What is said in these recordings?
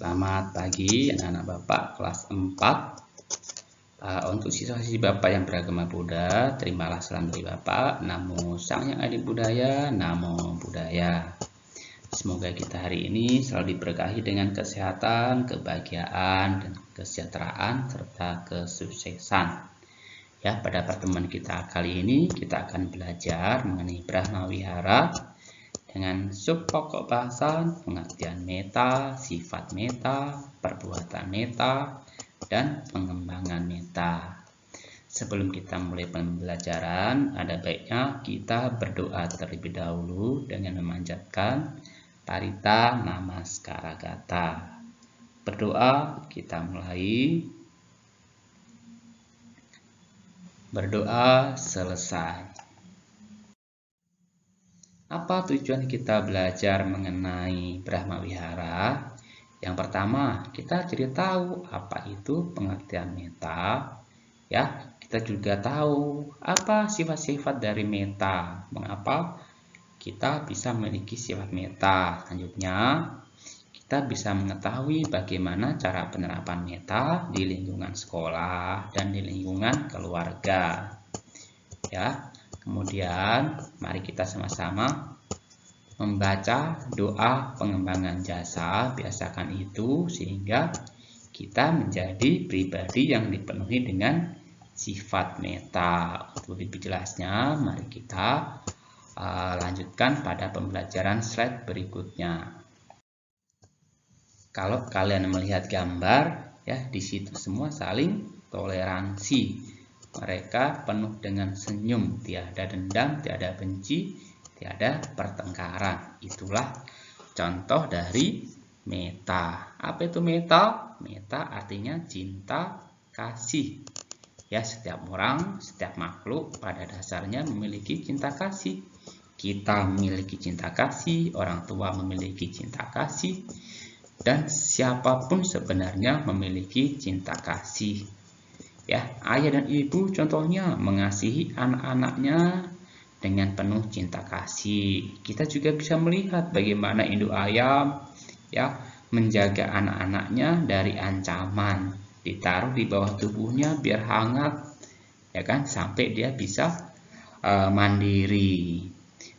Selamat pagi anak-anak Bapak kelas 4. Untuk siswa-siswi Bapak yang beragama Buddha, terimalah salam dari Bapak. Namo Sang Yang Adi Budaya, Namo Buddhaya. Semoga kita hari ini selalu diberkahi dengan kesehatan, kebahagiaan, dan kesejahteraan, serta kesuksesan. Ya, pada pertemuan kita kali ini kita akan belajar mengenai Brahma Wihara dengan sub pokok bahasan pengertian meta, sifat meta, perbuatan meta, dan pengembangan meta. Sebelum kita mulai pembelajaran, ada baiknya kita berdoa terlebih dahulu dengan memanjatkan Parita Namaskara Gata. Berdoa, kita mulai. Berdoa selesai. Apa tujuan kita belajar mengenai Brahma Wihara? Yang pertama, kita jadi tahu apa itu pengertian meta. Ya, kita juga tahu apa sifat-sifat dari meta. Mengapa kita bisa memiliki sifat meta. Selanjutnya, kita bisa mengetahui bagaimana cara penerapan meta di lingkungan sekolah dan di lingkungan keluarga. Ya. Kemudian, mari kita sama-sama membaca doa pengembangan jasa, biasakan itu sehingga kita menjadi pribadi yang dipenuhi dengan sifat meta. Untuk lebih jelasnya, mari kita lanjutkan pada pembelajaran slide berikutnya. Kalau kalian melihat gambar, ya di situ semua saling toleransi. Mereka penuh dengan senyum, tiada dendam, tiada benci, tiada pertengkaran. Itulah contoh dari meta. Apa itu meta? Meta artinya cinta kasih. Ya, setiap orang, setiap makhluk pada dasarnya memiliki cinta kasih. Kita memiliki cinta kasih, orang tua memiliki cinta kasih, dan siapapun sebenarnya memiliki cinta kasih. Ya, ayah dan ibu contohnya mengasihi anak-anaknya dengan penuh cinta kasih. Kita juga bisa melihat bagaimana induk ayam ya menjaga anak-anaknya dari ancaman, ditaruh di bawah tubuhnya biar hangat, ya kan, sampai dia bisa mandiri.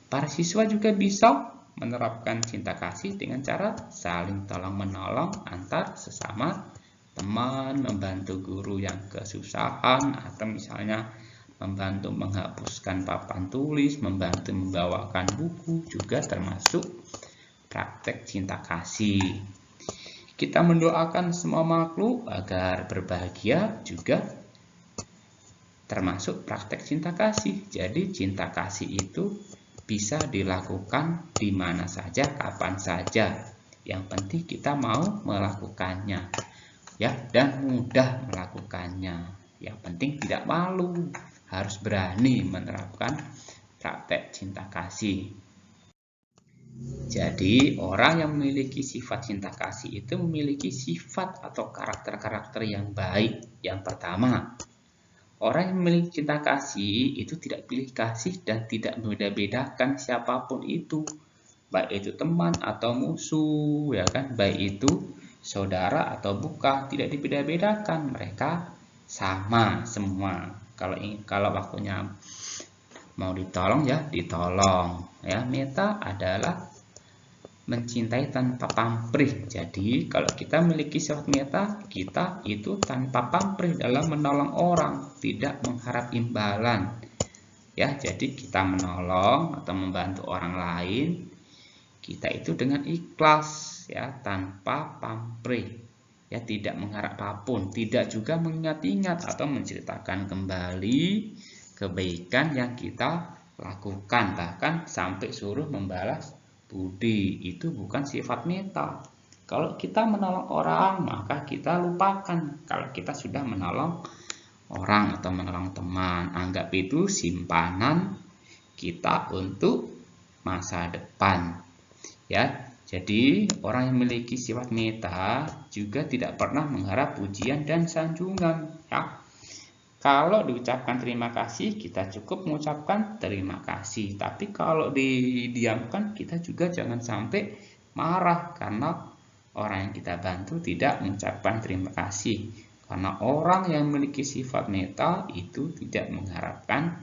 Para siswa juga bisa menerapkan cinta kasih dengan cara saling tolong-menolong antar sesama teman, membantu guru yang kesusahan, atau misalnya membantu menghapuskan papan tulis, membantu membawakan buku, juga termasuk praktek cinta kasih. Kita mendoakan semua makhluk agar berbahagia, juga termasuk praktek cinta kasih. Jadi cinta kasih itu bisa dilakukan di mana saja, kapan saja. Yang penting kita mau melakukannya, ya, dan mudah melakukannya. Yang penting tidak malu, harus berani menerapkan praktek cinta kasih. Jadi, orang yang memiliki sifat cinta kasih itu memiliki sifat atau karakter-karakter yang baik. Yang pertama, orang yang memiliki cinta kasih itu tidak pilih kasih dan tidak membeda-bedakan siapapun itu, baik itu teman atau musuh, ya kan, baik itu saudara atau bukan, tidak dibeda-bedakan, mereka sama semua. Kalau waktunya mau ditolong ya ditolong. Ya, meta adalah mencintai tanpa pamrih. Jadi kalau kita memiliki sifat meta, kita itu tanpa pamrih dalam menolong orang, tidak mengharap imbalan. Ya, jadi kita menolong atau membantu orang lain, kita itu dengan ikhlas, ya, tanpa pamrih, ya, tidak mengharap apapun, tidak juga mengingat-ingat atau menceritakan kembali kebaikan yang kita lakukan, bahkan sampai suruh membalas budi. Itu bukan sifat meta. Kalau kita menolong orang, maka kita lupakan kalau kita sudah menolong orang atau menolong teman. Anggap itu simpanan kita untuk masa depan. Ya, jadi orang yang memiliki sifat meta juga tidak pernah mengharap pujian dan sanjungan. Ya, kalau diucapkan terima kasih, kita cukup mengucapkan terima kasih. Tapi kalau didiamkan, kita juga jangan sampai marah karena orang yang kita bantu tidak mengucapkan terima kasih. Karena orang yang memiliki sifat meta itu tidak mengharapkan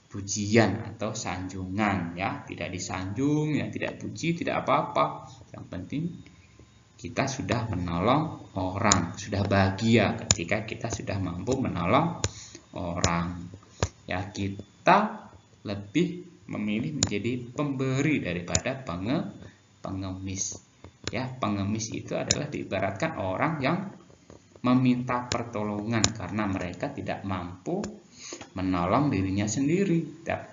pujian atau sanjungan, ya, tidak disanjung, ya, tidak puji, tidak apa-apa. Yang penting kita sudah menolong orang, sudah bahagia ketika kita sudah mampu menolong orang. Ya, kita lebih memilih menjadi pemberi daripada pengemis. Ya, pengemis itu adalah diibaratkan orang yang meminta pertolongan karena mereka tidak mampu menolong dirinya sendiri. Dan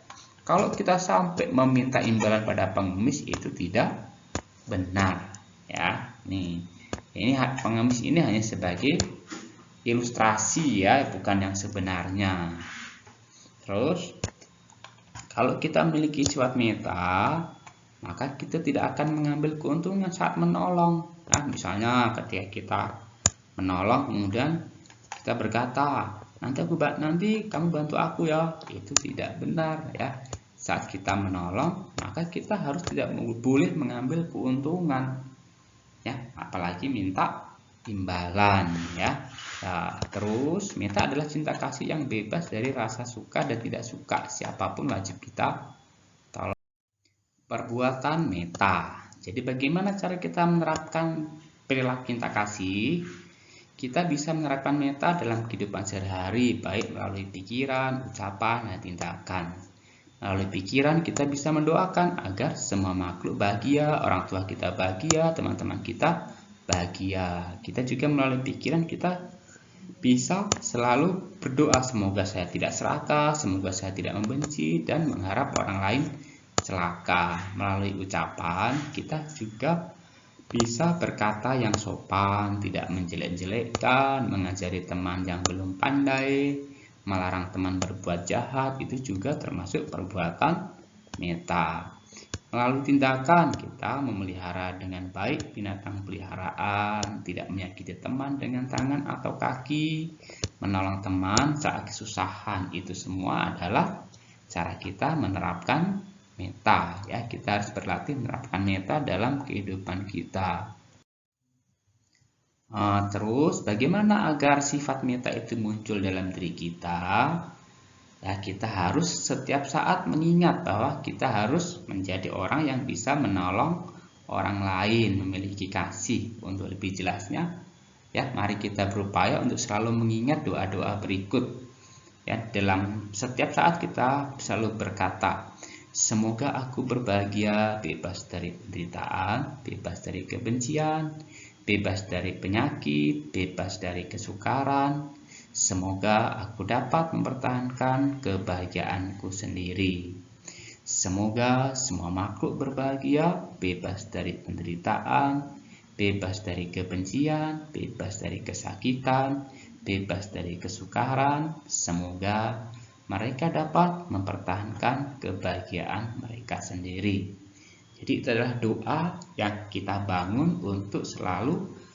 kalau kita sampai meminta imbalan pada pengemis itu tidak benar, ya. Nih, ini pengemis ini hanya sebagai ilustrasi, ya, bukan yang sebenarnya. Terus, kalau kita memiliki sifat meta, maka kita tidak akan mengambil keuntungan saat menolong. Nah, misalnya ketika kita menolong, kemudian kita berkata, nanti kamu bantu aku ya, itu tidak benar, ya. Saat kita menolong, maka kita harus tidak boleh mengambil keuntungan, ya, apalagi minta imbalan, ya. Nah, terus meta adalah cinta kasih yang bebas dari rasa suka dan tidak suka. Siapapun wajib kita tolong. Perbuatan meta. Jadi bagaimana cara kita menerapkan perilaku cinta kasih? Kita bisa menerapkan meta dalam kehidupan sehari-hari, baik melalui pikiran, ucapan, dan tindakan. Melalui pikiran kita bisa mendoakan agar semua makhluk bahagia, orang tua kita bahagia, teman-teman kita bahagia. Kita juga melalui pikiran kita bisa selalu berdoa, semoga saya tidak serakah, semoga saya tidak membenci, dan mengharap orang lain celaka. Melalui ucapan kita juga bisa berkata yang sopan, tidak menjelek-jelekkan, mengajari teman yang belum pandai, melarang teman berbuat jahat, itu juga termasuk perbuatan meta. Melalui tindakan, kita memelihara dengan baik binatang peliharaan, tidak menyakiti teman dengan tangan atau kaki, menolong teman saat kesusahan, itu semua adalah cara kita menerapkan meta, ya. Kita harus berlatih menerapkan meta dalam kehidupan kita. Terus bagaimana agar sifat meta itu muncul dalam diri kita? Ya, kita harus setiap saat mengingat bahwa kita harus menjadi orang yang bisa menolong orang lain, memiliki kasih. Untuk lebih jelasnya, ya, mari kita berupaya untuk selalu mengingat doa-doa berikut. Ya, dalam setiap saat kita selalu berkata, semoga aku berbahagia, bebas dari penderitaan, bebas dari kebencian, bebas dari penyakit, bebas dari kesukaran. Semoga aku dapat mempertahankan kebahagiaanku sendiri. Semoga semua makhluk berbahagia, bebas dari penderitaan, bebas dari kebencian, bebas dari kesakitan, bebas dari kesukaran. Semoga mereka dapat mempertahankan kebahagiaan mereka sendiri. Jadi itu adalah doa yang kita bangun untuk selalu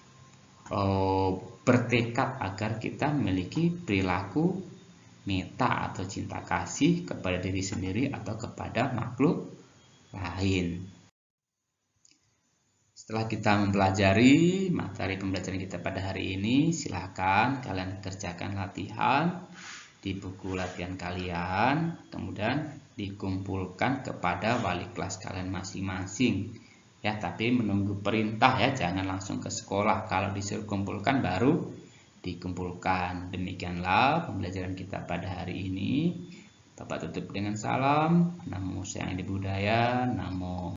bertekad agar kita memiliki perilaku meta atau cinta kasih kepada diri sendiri atau kepada makhluk lain. Setelah kita mempelajari materi pembelajaran kita pada hari ini, silakan kalian kerjakan latihan di buku latihan kalian, kemudian dikumpulkan kepada wali kelas kalian masing-masing, ya. Tapi menunggu perintah, ya, jangan langsung ke sekolah. Kalau disuruh kumpulkan baru dikumpulkan. Demikianlah pembelajaran kita pada hari ini. Bapak tutup dengan salam. Namo Sayang Adi Budaya. Namo